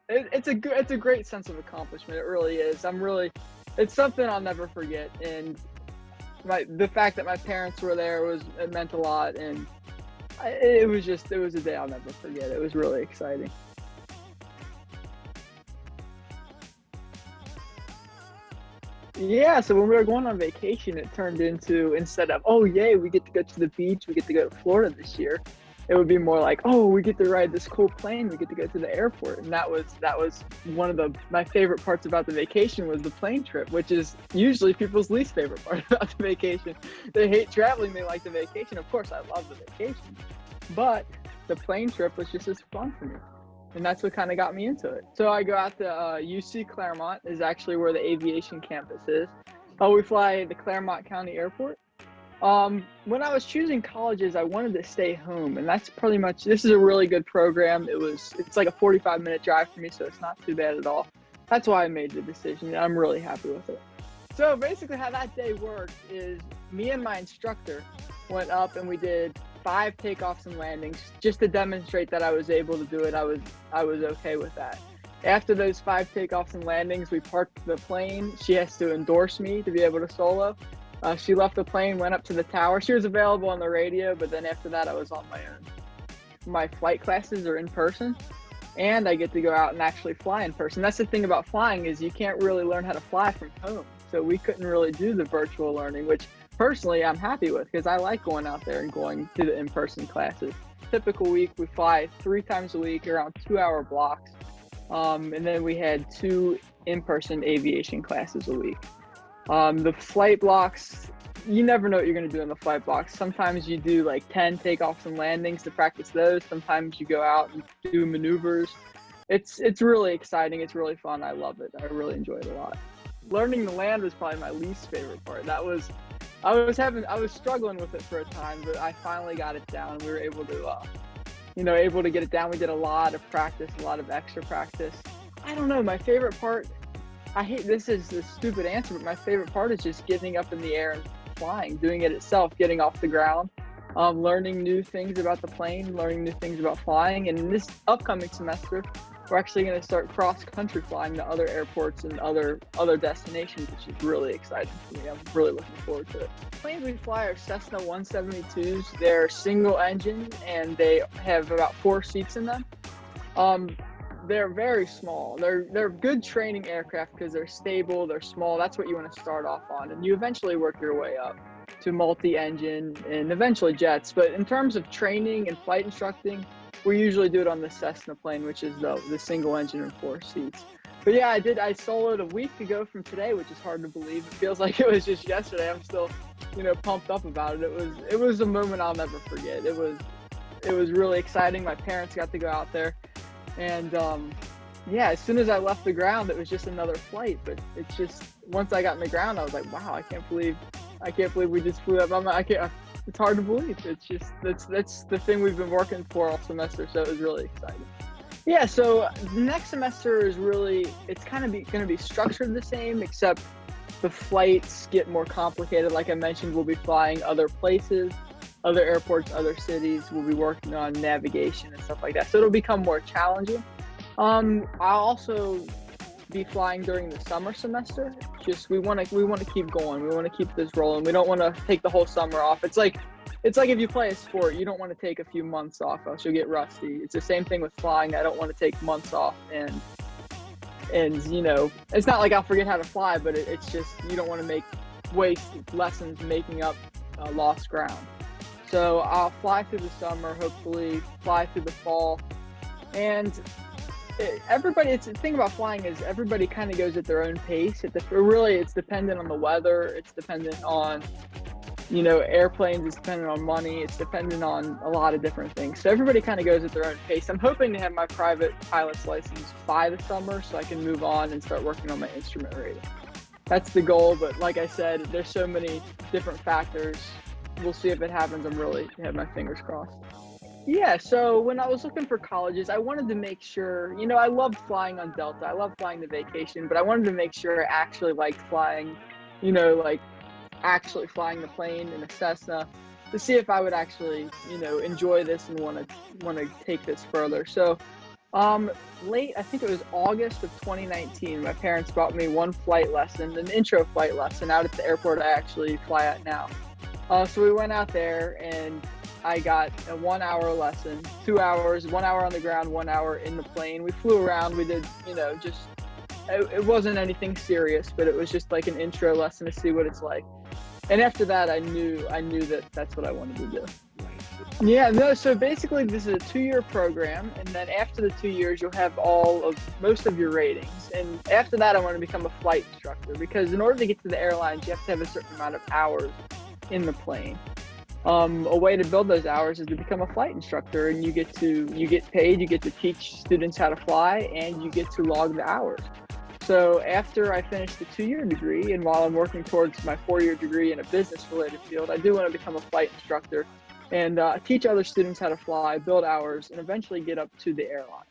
it's a great sense of accomplishment. It really is. It's something I'll never forget. And the fact that my parents were there it meant a lot. And it was a day I'll never forget. It was really exciting. Yeah, so when we were going on vacation, it turned into, instead of, oh yay, we get to go to the beach, we get to go to Florida this year, it would be more like, oh, we get to ride this cool plane, we get to go to the airport. And that was one of my favorite parts about the vacation was the plane trip, which is usually people's least favorite part about the vacation. They hate traveling, they like the vacation. Of course, I love the vacation, but the plane trip was just as fun for me. And that's what kind of got me into it. So I go out to UC Claremont is actually where the aviation campus is. We fly the Claremont County Airport. When I was choosing colleges, I wanted to stay home, and that's pretty much, this is a really good program. It's like a 45-minute drive for me, so it's not too bad at all. That's why I made the decision, and I'm really happy with it. So basically how that day worked is me and my instructor went up and we did 5 takeoffs and landings just to demonstrate that I was able to do it. I was okay with that. After those 5 takeoffs and landings, we parked the plane. She has to endorse me to be able to solo. She left the plane, went up to the tower. She was available on the radio, but then after that, I was on my own. My flight classes are in person, and I get to go out and actually fly in person. That's the thing about flying is you can't really learn how to fly from home. So we couldn't really do the virtual learning, which personally I'm happy with because I like going out there and going to the in-person classes. Typical week, we fly 3 times a week, around 2-hour blocks. And then we had 2 in-person aviation classes a week. The flight blocks, you never know what you're going to do in the flight blocks. Sometimes you do like 10 takeoffs and landings to practice those. Sometimes you go out and do maneuvers. It's really exciting. It's really fun. I love it. I really enjoy it a lot. Learning to land was probably my least favorite part. I was struggling with it for a time, but I finally got it down. We were able to get it down. We did a lot of practice, a lot of extra practice. I don't know, my favorite part, this is a stupid answer, but my favorite part is just getting up in the air and flying, doing it itself, getting off the ground, learning new things about the plane, learning new things about flying. And in this upcoming semester, we're actually going to start cross-country flying to other airports and other destinations, which is really exciting for me. I'm really looking forward to it. The planes we fly are Cessna 172s. They're single engine, and they have about 4 seats in them. They're very small. They're good training aircraft because they're stable, they're small. That's what you want to start off on, and you eventually work your way up to multi-engine and eventually jets. But in terms of training and flight instructing, we usually do it on the Cessna plane, which is the single engine and 4 seats. But yeah, I soloed a week ago from today, which is hard to believe. It feels like it was just yesterday. I'm still, pumped up about it. It was a moment I'll never forget. It was really exciting. My parents got to go out there, and yeah, as soon as I left the ground, it was just another flight. But it's just, once I got in the ground, I was like, wow, I can't believe we just flew up. It's hard to believe. It's just, that's the thing we've been working for all semester. So it was really exciting. Yeah, so next semester is really, it's kind of going to be structured the same, except the flights get more complicated. Like I mentioned, we'll be flying other places, other airports, other cities. We'll be working on navigation and stuff like that. So it'll become more challenging. I'll also be flying during the summer semester. Just we want to keep going. We want to keep this rolling. We don't want to take the whole summer off. It's like if you play a sport, you don't want to take a few months off, else you'll get rusty. It's the same thing with flying. I don't want to take months off, and it's not like I'll forget how to fly, but it's just, you don't want to waste lessons making up lost ground. So I'll fly through the summer, hopefully fly through the fall, and it's the thing about flying is everybody kind of goes at their own pace. It's dependent on the weather. It's dependent on, airplanes. It's dependent on money. It's dependent on a lot of different things. So everybody kind of goes at their own pace. I'm hoping to have my private pilot's license by the summer so I can move on and start working on my instrument rating. That's the goal. But like I said, there's so many different factors. We'll see if it happens. I'm really have my fingers crossed. Yeah, so when I was looking for colleges, I wanted to make sure, I loved flying on Delta. I love flying the vacation, but I wanted to make sure I actually liked flying, like actually flying the plane in a Cessna to see if I would actually, enjoy this and want to take this further. So Um, Late, I think it was August of 2019. My parents bought me one flight lesson, an intro flight lesson out at the airport I actually fly at now. So we went out there and I got a 1 hour lesson, 2 hours, 1 hour on the ground, 1 hour in the plane. We flew around. We did, just, it wasn't anything serious, but it was just like an intro lesson to see what it's like. And after that, I knew that that's what I wanted to do. Yeah, no, so basically this is a 2-year program, and then after the 2 years, you'll have most of your ratings. And after that, I want to become a flight instructor because in order to get to the airlines, you have to have a certain amount of hours in the plane. A way to build those hours is to become a flight instructor, and you get paid, you get to teach students how to fly, and you get to log the hours. So after I finish the 2-year degree, and while I'm working towards my 4-year degree in a business-related field, I do want to become a flight instructor and teach other students how to fly, build hours, and eventually get up to the airline.